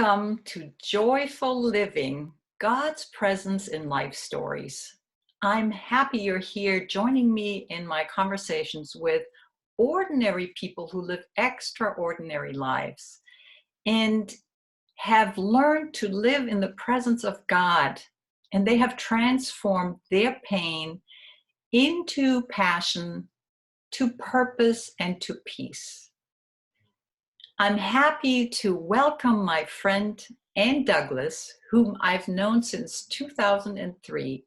Welcome to Joyful Living, God's Presence in Life Stories. I'm happy you're here joining me in my conversations with ordinary people who live extraordinary lives and have learned to live in the presence of God, and they have transformed their pain into passion, to purpose, and to peace. I'm happy to welcome my friend Ann Douglas, whom I've known since 2003,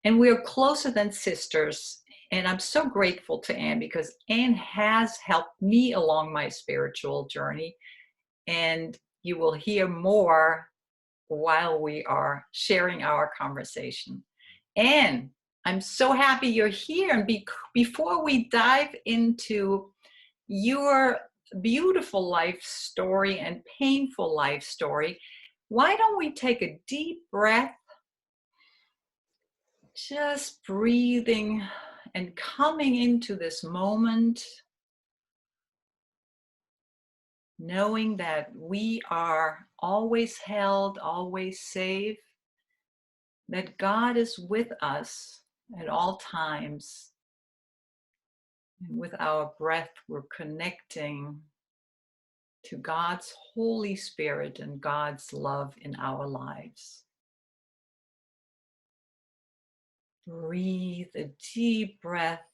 and we're closer than sisters. And I'm so grateful to Ann because Ann has helped me along my spiritual journey, and you will hear more while we are sharing our conversation. Ann, I'm so happy you're here. And before we dive into your beautiful life story and painful life story, why don't we take a deep breath, just breathing and coming into this moment, knowing that we are always held, always safe, that God is with us at all times. And with our breath, we're connecting to God's Holy Spirit and God's love in our lives. Breathe a deep breath.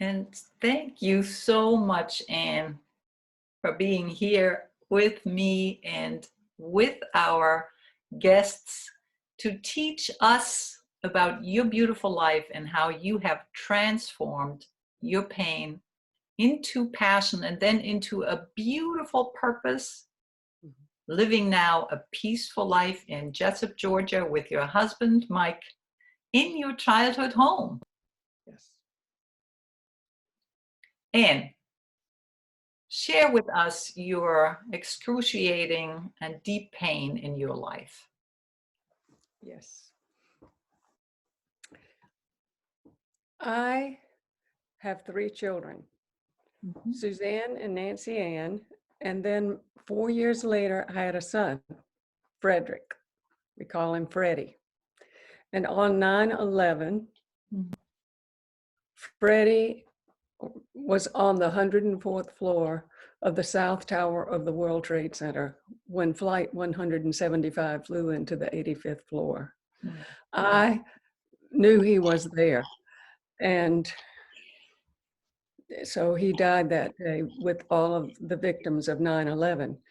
And thank you so much, Ann, for being here with me and with our guests to teach us about your beautiful life and how you have transformed your pain into passion and then into a beautiful purpose, living now a peaceful life in Jessup, Georgia with your husband, Mike, in your childhood home. Yes. And share with us your excruciating and deep pain in your life. Yes. I have 3 children, Suzanne and Nancy Ann, and then 4 years later, I had a son, Frederick. We call him Freddy. And on 9/11, Freddy was on the 104th floor of the South Tower of the World Trade Center when Flight 175 flew into the 85th floor. I knew he was there. And so he died that day with all of the victims of 9/11.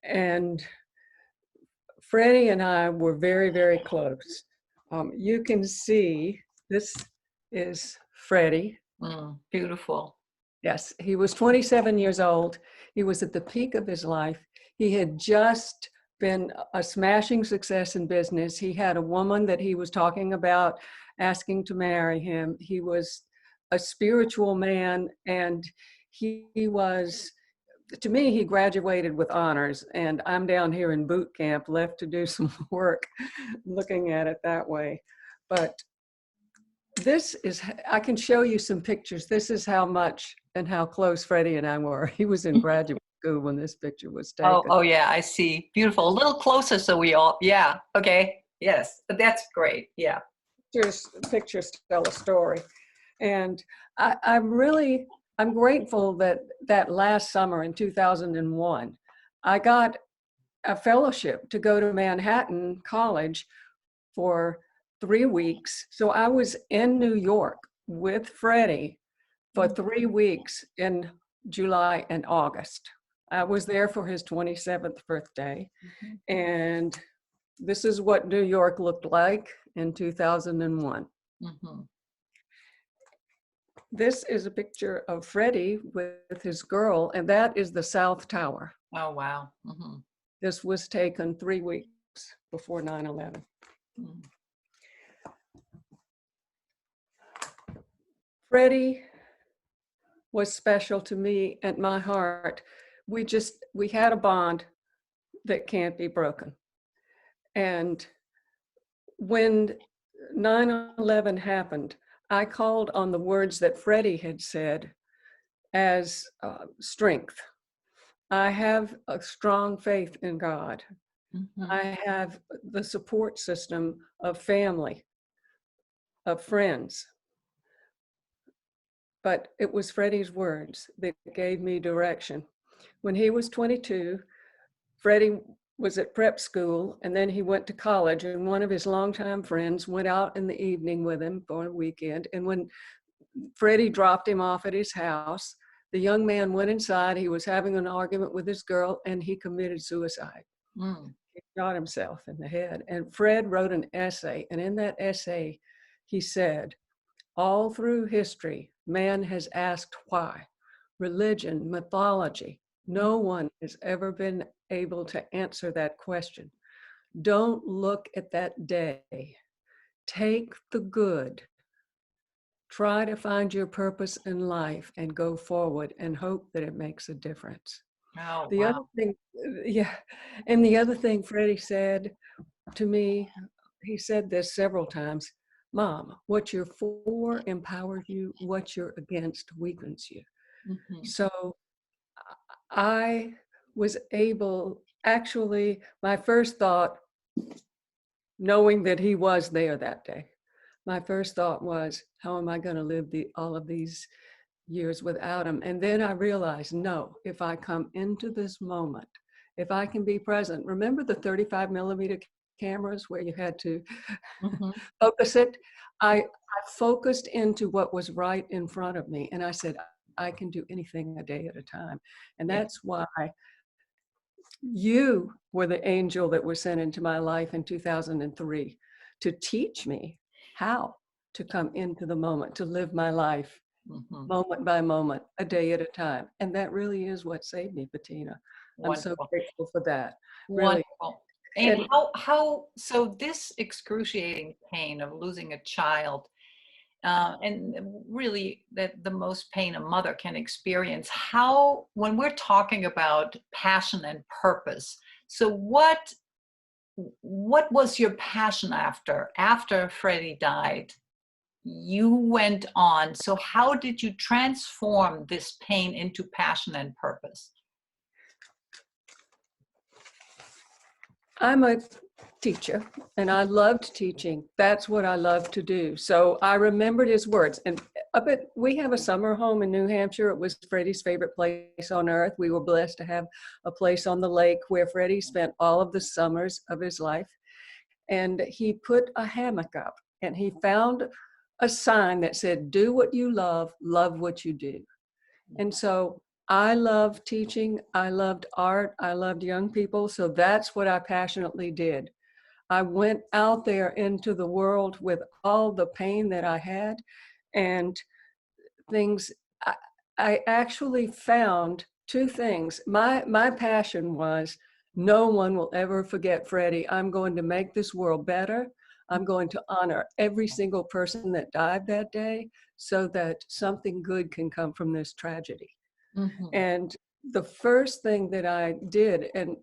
And Freddie and I were very, very close. You can see, this is Freddie. Beautiful. Yes, he was 27 years old. He was at the peak of his life. He had just been a smashing success in business. He had a woman that he was talking about asking to marry him. He was a spiritual man, and he was, to me, he graduated with honors, and I'm down here in boot camp, left to do some work looking at it that way. But this is, I can show you some pictures. This is how much and how close Freddie and I were. He was in graduate school when this picture was taken. Oh yeah, I see. Beautiful. A little closer so we all, yeah, okay. Yes, but that's great. Yeah. Pictures tell a story. And I'm grateful that that last summer in 2001, I got a fellowship to go to Manhattan College for 3 weeks. So I was in New York with Freddie for 3 weeks in July and August. I was there for his 27th birthday. And this is what New York looked like in 2001. This is a picture of Freddie with his girl, and that is the South Tower. Oh, wow. This was taken 3 weeks before 9/11. Freddie was special to me and my heart. We had a bond that can't be broken. And when 9/11 happened, I called on the words that Freddie had said as strength. I have a strong faith in God. Mhm. I have the support system of family, of friends. But it was Freddie's words that gave me direction. When he was 22, Freddie was at prep school, and then he went to college, and one of his longtime friends went out in the evening with him for a weekend. And when Freddie dropped him off at his house, the young man went inside. He was having an argument with his girl, and he committed suicide. Mm. He shot himself in the head. And Fred wrote an essay, and in that essay, he said, all through history, man has asked why. Religion, mythology, no one has ever been able to answer that question. Don't look at that day. Take the good. Try to find your purpose in life and go forward and hope that it makes a difference. Oh, The wow. other thing, yeah, and the other thing Freddie said to me, he said this several times, Mom, what you're for empowers you, what you're against weakens you. Mhm. So I was able, actually, my first thought, knowing that he was there that day, my first thought was, how am I going to live all of these years without him? And then I realized, no, if I come into this moment, if I can be present, remember the 35 millimeter cameras where you had to Mhm. focus it? I focused into what was right in front of me. And I said, I can do anything a day at a time. And Yeah. that's why you were the angel that was sent into my life in 2003 to teach me how to come into the moment, to live my life Mhm. moment by moment, a day at a time. And that really is what saved me, Bettina. I'm so Wonderful. grateful for that, really. Wonderful. And And so this excruciating pain of losing a child, and really that the most pain a mother can experience, how, when we're talking about passion and purpose, so what was your passion after Freddie died? You went on. So how did you transform this pain into passion and purpose? I'm a teacher and I loved teaching. That's what I love to do. So I remembered his words. And we have a summer home in New Hampshire. It was Freddie's favorite place on earth. We were blessed to have a place on the lake where Freddie spent all of the summers of his life. And he put a hammock up and he found a sign that said, do what you love what you do. And so I loved teaching. I loved art. I loved young people. So that's what I passionately did. I went out there into the world with all the pain that I had and things. I, I actually found two things. My passion was no one will ever forget Freddie. I'm going to make this world better. I'm going to honor every single person that died that day so that something good can come from this tragedy. Mhm. And the first thing that I did, and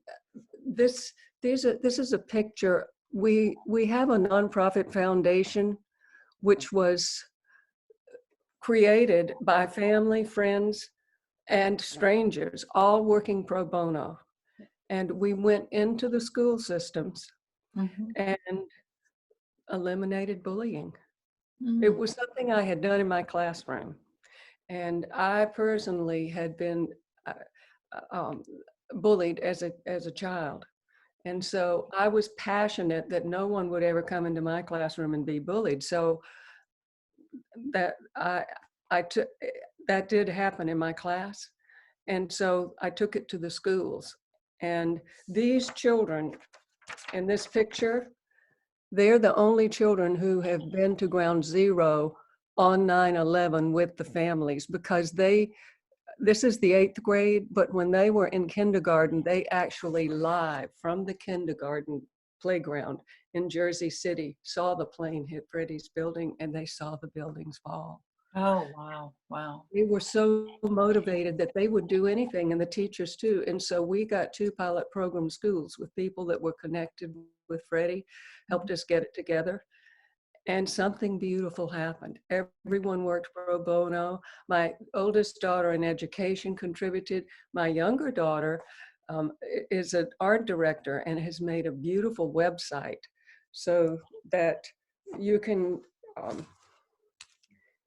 this this is a picture. We have a nonprofit foundation which was created by family, friends, and strangers, all working pro bono. And we went into the school systems Mhm. and eliminated bullying. It Mhm. was something I had done in my classroom. And I personally had been uh, um, bullied as a child. And so I was passionate that no one would ever come into my classroom and be bullied. So that I took that did happen in my class. And so I took it to the schools. And these children in this picture, they're the only children who have been to ground zero on 9/11 with the families because this is the 8th grade, but when they were in kindergarten, they actually live from the kindergarten playground in Jersey City saw the plane hit Freddie's building and they saw the buildings fall. Oh, wow. Wow. They were so motivated that they would do anything, and the teachers too. And so we got 2 pilot program schools with people that were connected with Freddie, helped us get it together. and something beautiful happened. Everyone worked pro bono. My oldest daughter in education contributed. My younger daughter is an art director and has made a beautiful website so that you can um,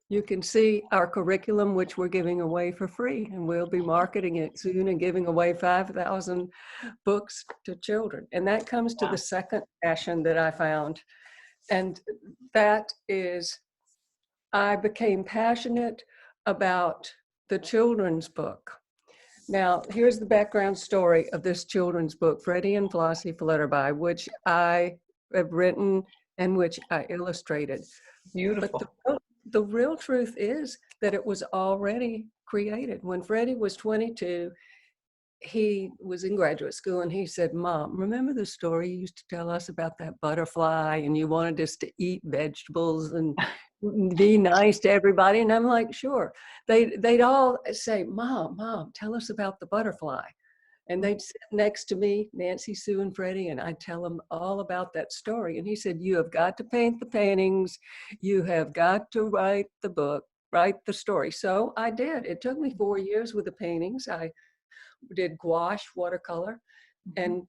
you can see our curriculum, which we're giving away for free, and we'll be marketing it soon and giving away 5,000 books to children. And that comes to Wow. the second passion that I found. And that is, I became passionate about the children's book. Now, here's the background story of this children's book, Freddy and Flossie Flutterby, which I have written and which I illustrated. But Beautiful. the real truth is that it was already created. When Freddy was 22, he was in graduate school and he said, "Mom, remember the story you used to tell us about that butterfly and you wanted us to eat vegetables and be nice to everybody?" And I'm like, "Sure." They'd all say, Mom, tell us about the butterfly." And they'd sit next to me, Nancy, Sue, and Freddie, and I'd tell them all about that story. And he said, "You have got to paint the paintings. You have got to write the book, write the story." So I did. It took me 4 years with the paintings. I did gouache, watercolor, and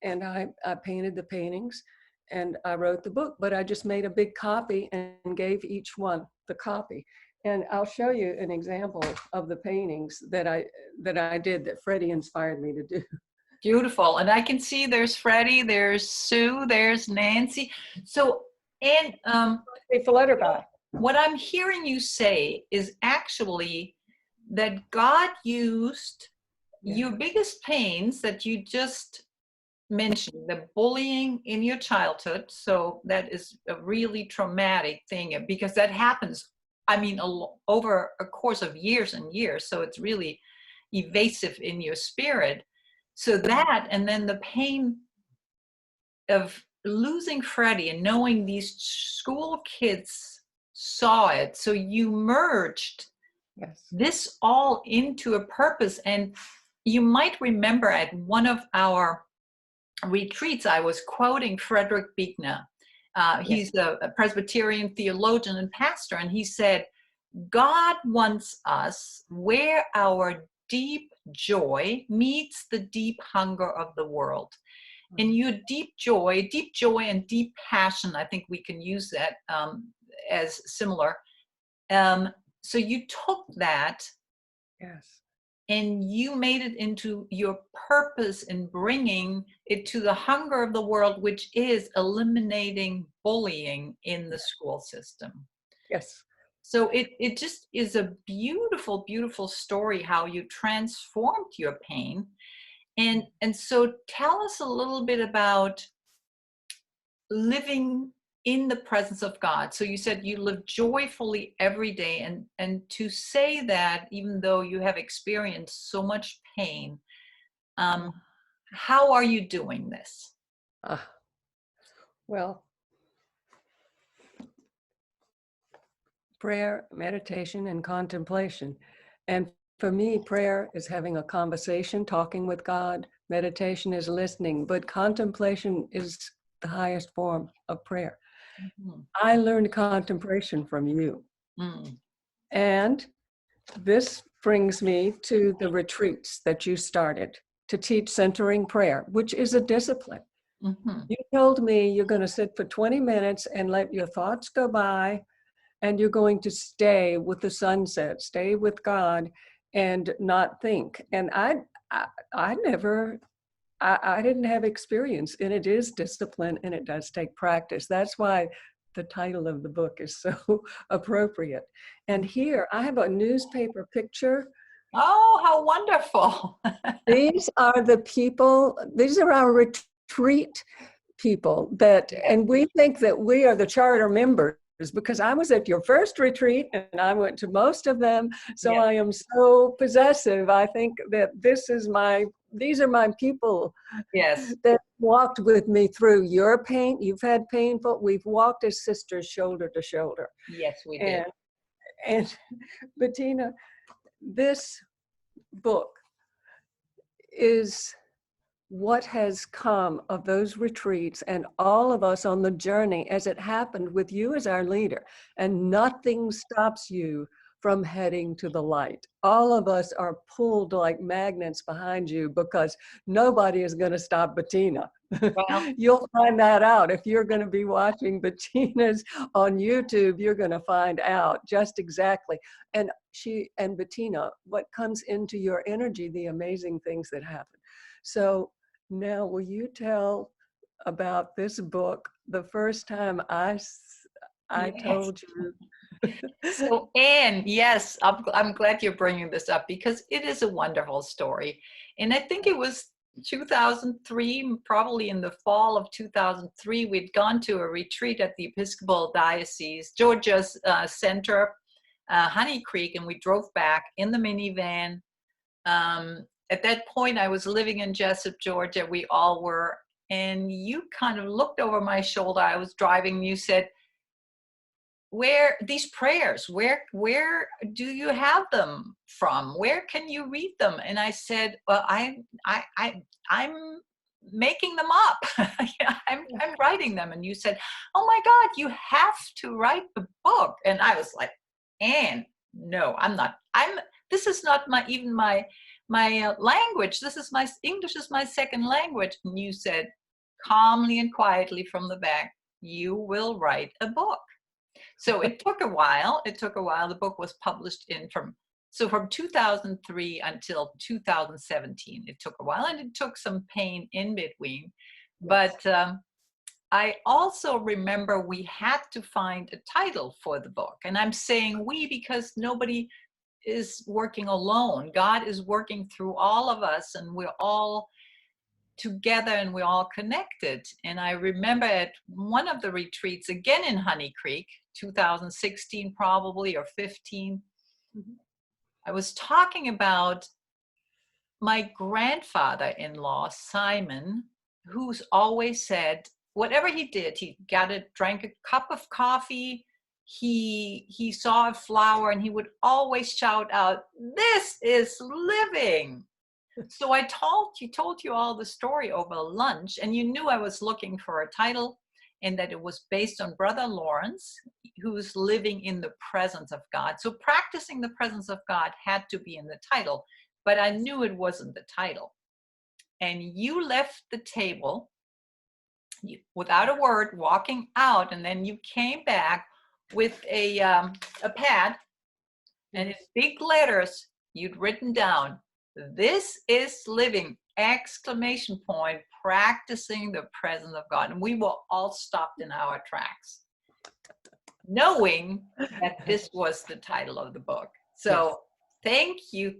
I painted the paintings and I wrote the book, but I just made a big copy and gave each one the copy. And I'll show you an example of the paintings that I did that Freddie inspired me to do. Beautiful. And I can see there's Freddie, there's Sue, there's Nancy. So, and Hey, Flutterby. what I'm hearing you say is actually that God used your biggest pains that you just mentioned, the bullying in your childhood. So that is a really traumatic thing because that happens, I mean, over a course of years and years. So it's really evasive in your spirit. So that, and then the pain of losing Freddie and knowing these school kids saw it. So you merged this all into a purpose. And you might remember at one of our retreats, I was quoting Frederick Buechner. He's a Presbyterian theologian and pastor, and he said, God wants us where our deep joy meets the deep hunger of the world. And your deep joy and deep passion, I think we can use that as similar. So you took that and you made it into your purpose in bringing it to the hunger of the world, which is eliminating bullying in the school system. Yes. So it just is a beautiful, beautiful story how you transformed your pain. And so tell us a little bit about living in the presence of God. So you said you live joyfully every day, and to say that even though you have experienced so much pain, how are you doing this? Well, prayer, meditation, and contemplation. And for me, prayer is having a conversation, talking with God. Meditation is listening, but contemplation is the highest form of prayer. I learned contemplation from you. And this brings me to the retreats that you started to teach centering prayer, which is a discipline. You told me you're going to sit for 20 minutes and let your thoughts go by, and you're going to stay with the sunset, stay with God, and not think. And I didn't have experience, and it is discipline, and it does take practice. That's why the title of the book is so appropriate. And here I have a newspaper picture. Oh, how wonderful. These are the people, these are our retreat people that, and we think that we are the charter members because I was at your first retreat and I went to most of them. So I am so possessive. I think that these are my people that walked with me through your pain. You've had painful, we've walked as sisters shoulder to shoulder. Yes, we did. And Bettina, this book is what has come of those retreats and all of us on the journey as it happened with you as our leader. And nothing stops you from heading to the light. All of us are pulled like magnets behind you because nobody is going to stop Bettina. Well, You'll find that out. If you're going to be watching Bettina's on YouTube, you're going to find out just exactly. And Bettina, what comes into your energy, the amazing things that happen. So now, will you tell about this book? The first time I yes. told you. So, Anne, yes, I'm glad you're bringing this up because it is a wonderful story. And I think it was 2003, probably in the fall of 2003, we'd gone to a retreat at the Episcopal Diocese, Georgia's center, Honey Creek, and we drove back in the minivan. At that point, I was living in Jessup, Georgia. We all were. And you kind of looked over my shoulder. I was driving, and you said, where these prayers, where do you have them from? Where can you read them? And I said, well, I'm making them up. Yeah, I'm writing them. And you said, oh my God, you have to write the book. And I was like, Anne, no, I'm not. This is not my language. English is my second language. And you said calmly and quietly from the back, you will write a book. So it took a while. The book was published from 2003 until 2017. It took a while, and it took some pain in between. Yes. But I also remember we had to find a title for the book. And I'm saying we because nobody is working alone. God is working through all of us, and we're all together and we're all connected. And I remember at one of the retreats, again in Honey Creek, 2016 probably, or 15, I was talking about my grandfather-in-law, Simon, who's always said, whatever he did, drank a cup of coffee, he saw a flower, and he would always shout out, "This is living." So I told you all the story over lunch, and you knew I was looking for a title and that it was based on Brother Lawrence, who's living in the presence of God. So practicing the presence of God had to be in the title, but I knew it wasn't the title. And you left the table without a word, walking out, and then you came back with a pad, and in big letters, you'd written down, "This is living, exclamation point, practicing the presence of God." And we were all stopped in our tracks, knowing that this was the title of the book. So thank you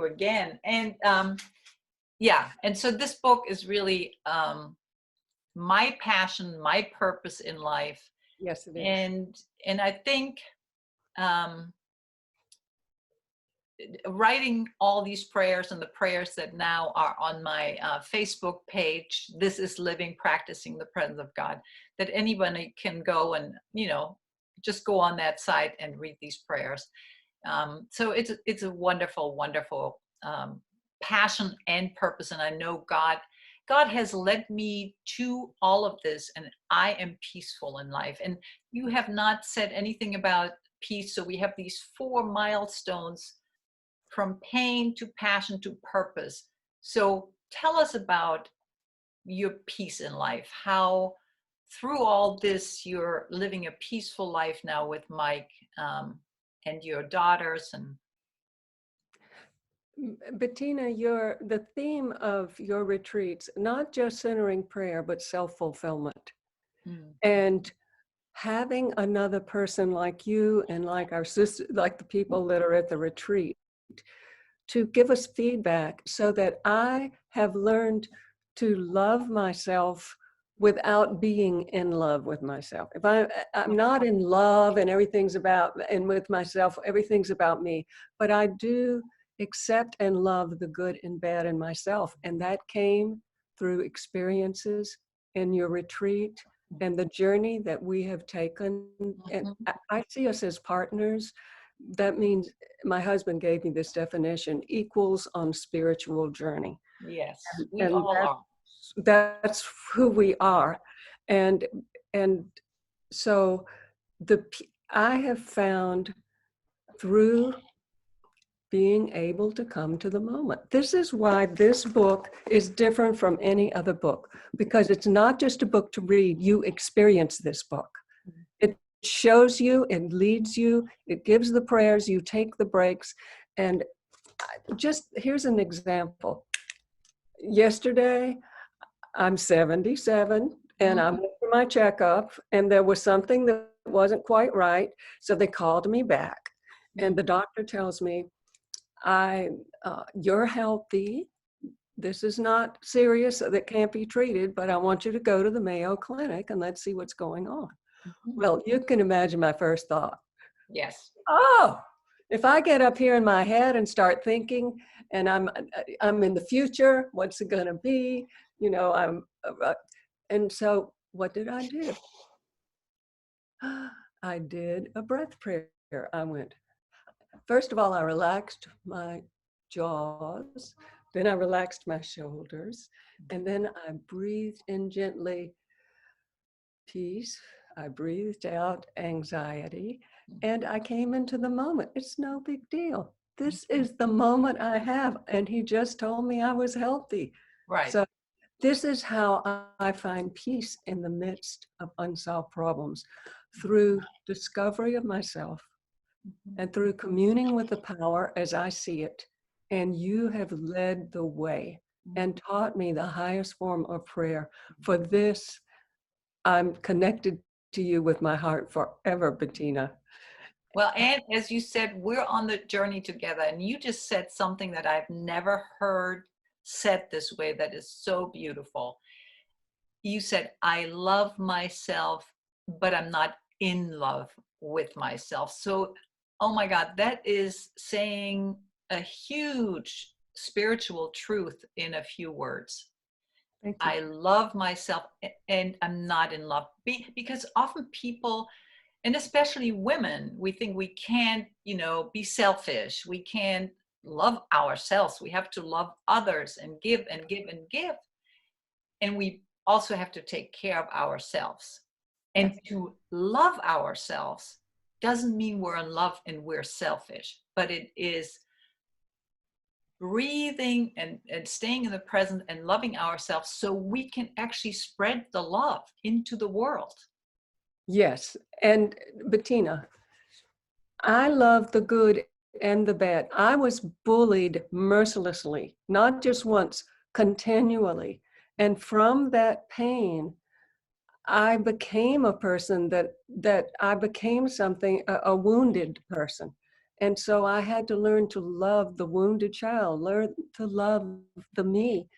again. And yeah, and so this book is really my passion, my purpose in life. Yes, it is. And I think writing all these prayers and the prayers that now are on my Facebook page, This is Living, Practicing the Presence of God, that anybody can go and, just go on that site and read these prayers. So it's a wonderful, wonderful passion and purpose. And I know God has led me to all of this, and I am peaceful in life. And you have not said anything about peace. So we have these 4 milestones from pain to passion to purpose. So tell us about your peace in life, how through all this you're living a peaceful life now with Mike and your daughters. And Bettina, the theme of your retreats, not just centering prayer, but self-fulfillment. And having another person like you and like our sister, like the people that are at the retreat, to give us feedback so that I have learned to love myself without being in love with myself. If I'm not in love and with myself, everything's about me, but I do accept and love the good and bad in myself. And that came through experiences in your retreat and the journey that we have taken. And I see us as partners. That means, my husband gave me this definition, equals on spiritual journey. yes, we And all are. that's who we are. And and so I have found through being able to come to the moment. This is why this book is different from any other book, because it's not just a book to read. You experience this book. It shows you, it leads you, it gives the prayers, you take the breaks. And just here's an example. Yesterday, I'm 77 and I went for my checkup, and there was something that wasn't quite right. So they called me back, and the doctor tells me, you're healthy. This is not serious, that can't be treated, but I want you to go to the Mayo Clinic and let's see what's going on. Well, you can imagine my first thought. Yes. Oh, if I get up here in my head and start thinking, and I'm in the future, what's it going to be? You know, and so what did I do? I did a breath prayer. I went, first of all, I relaxed my jaws, then I relaxed my shoulders, and then I breathed in gently peace. I breathed out anxiety, and I came into the moment. It's no big deal. This is the moment I have, and he just told me I was healthy. Right. So this is how I find peace in the midst of unsolved problems, through discovery of myself and through communing with the power as I see it. And you have led the way and taught me the highest form of prayer. For this, I'm connected to you with my heart forever, Bettina. Well, and as you said, we're on the journey together. And you just said something that I've never heard said this way that is so beautiful. You said, I love myself, but I'm not in love with myself. So, oh my God, that is saying a huge spiritual truth in a few words. Thank you. I love myself and I'm not in love. Because often people, and especially women, we think we can't, be selfish. We can't love ourselves. We have to love others and give and give and give. And we also have to take care of ourselves. And Yes. to love ourselves doesn't mean we're in love and we're selfish, but it is breathing and staying in the present and loving ourselves so we can actually spread the love into the world. Yes. And Bettina, I love the good and the bad. I was bullied mercilessly, not just once, continually. And from that pain, I became a person that I became something, a wounded person. And so I had to learn to love the wounded child, learn to love the me.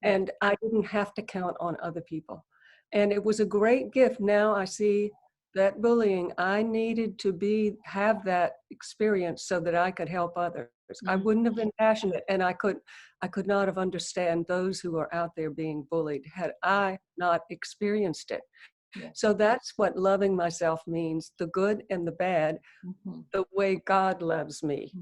And I didn't have to count on other people. And it was a great gift. Now I see that bullying, I needed to have that experience so that I could help others. I wouldn't have been passionate, and I could not have understand those who are out there being bullied had I not experienced it. Yeah. So that's what loving myself means, the good and the bad, the way God loves me.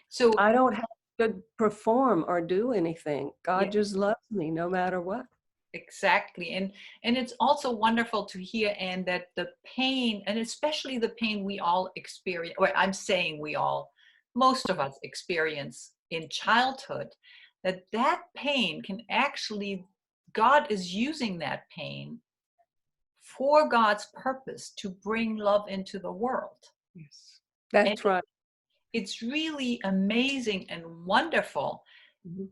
So I don't have to perform or do anything. God yeah, just loves me no matter what. exactly. And it's also wonderful to hear, and that the pain, and especially the pain we all experience, or I'm saying most of us experience in childhood, that pain can actually, God is using that pain for God's purpose to bring love into the world. Yes, And that's right. it's really amazing and wonderful Mhm.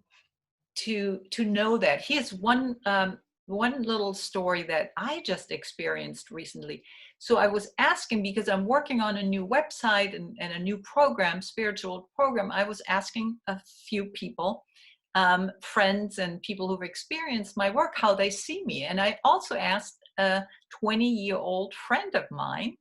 to know that. Here's one little story that I just experienced recently. So I was asking, because I'm working on a new website and a new program, spiritual program. I was asking a few people, friends and people who've experienced my work, how they see me. And I also asked a 20-year-old friend of mine,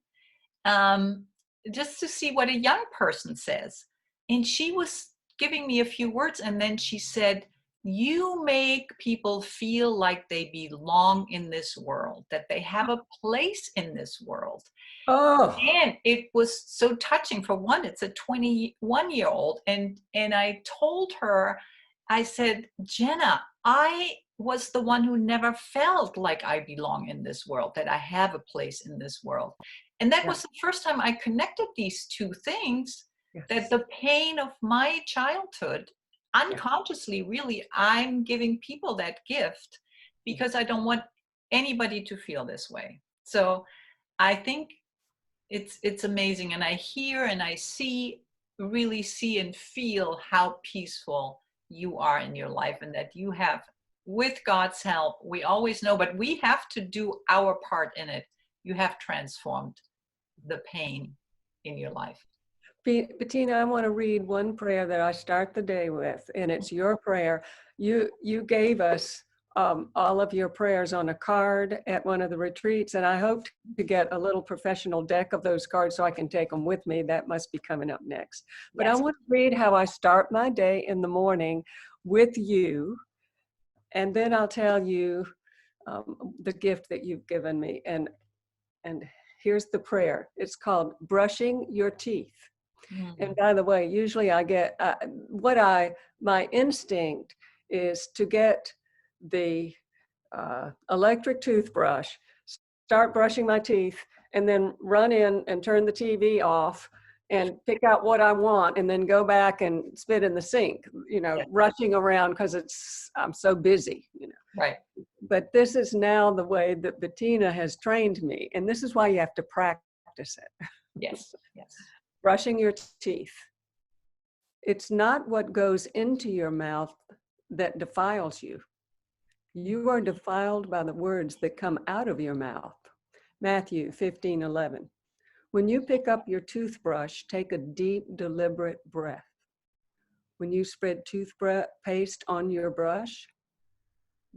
just to see what a young person says. And she was giving me a few words, and then she said, you make people feel like they belong in this world, that they have a place in this world. Oh, And it was so touching. For one, it's a 21-year-old. And I told her, I said, Jenna, I was the one who never felt like I belong in this world, that I have a place in this world. And that Yeah. was the first time I connected these two things, that Yes. the pain of my childhood, Yeah. unconsciously, really, I'm giving people that gift because I don't want anybody to feel this way. So I think it's amazing. And I hear and I see, really see and feel how peaceful you are in your life, and that you have, with God's help, we always know, but we have to do our part in it. You have transformed the pain in your life. Bettina, I want to read one prayer that I start the day with, and it's your prayer. You gave us all of your prayers on a card at one of the retreats, and I hope to get a little professional deck of those cards so I can take them with me. That must be coming up next. But I Yes. want to read how I start my day in the morning with you, and then I'll tell you the gift that you've given me. And here's the prayer. It's called Brushing Your Teeth. And Mm. by the way, usually I get my instinct is to get the electric toothbrush, start brushing my teeth, and then run in and turn the TV off and pick out what I want, and then go back and spit in the sink, Yeah. rushing around because I'm so busy. Right. But this is now the way that Bettina has trained me, and this is why you have to practice it. Yes. Yes. Brushing your teeth. It's not what goes into your mouth that defiles you. You are defiled by the words that come out of your mouth. Matthew 15:11. When you pick up your toothbrush, take a deep, deliberate breath. When you spread toothpaste on your brush,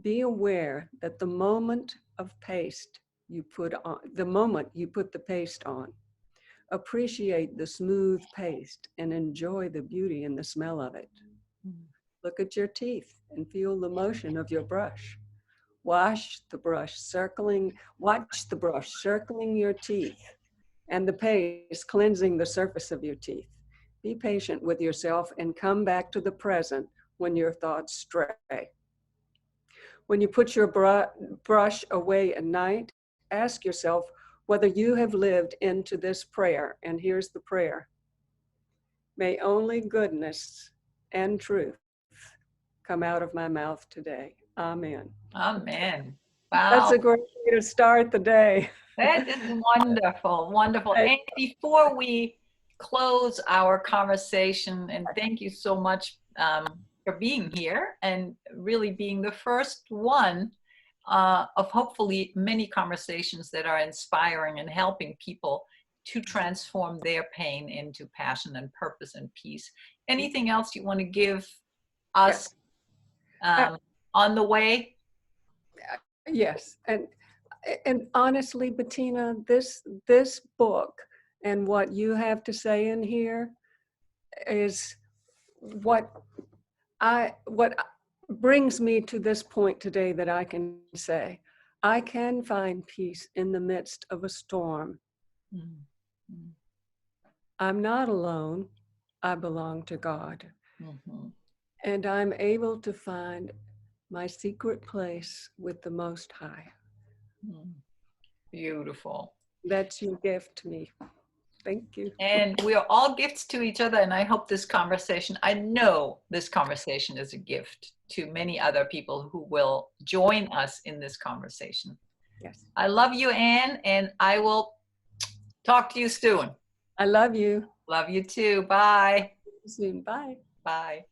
be aware that the moment you put the paste on, appreciate the smooth paste and enjoy the beauty and the smell of it. Mm. Look at your teeth and feel the motion of your brush. Watch the brush circling your teeth and the paste cleansing the surface of your teeth. Be patient with yourself and come back to the present when your thoughts stray. When you put your brush away at night, ask yourself whether you have lived into this prayer. And here's the prayer. May only goodness and truth come out of my mouth today. Amen. Amen. That's Wow. a great way to start the day. That is wonderful, wonderful. And before we close our conversation, and thank you so much for being here and really being the first one of hopefully many conversations that are inspiring and helping people to transform their pain into passion and purpose and peace. Anything else you want to give Yeah. us on the way? Yes, and honestly, Bettina, this book and what you have to say in here is what brings me to this point today, that I can say I can find peace in the midst of a storm. Mm-hmm. I'm not alone. I belong to God. Mm-hmm. And I'm able to find my secret place with the Most High. Beautiful. That's your gift to me. Thank you. And we are all gifts to each other. And I hope I know this conversation is a gift to many other people who will join us in this conversation. Yes. I love you, Anne, and I will talk to you soon. I love you. Love you too. Bye. See you soon. Bye. Bye.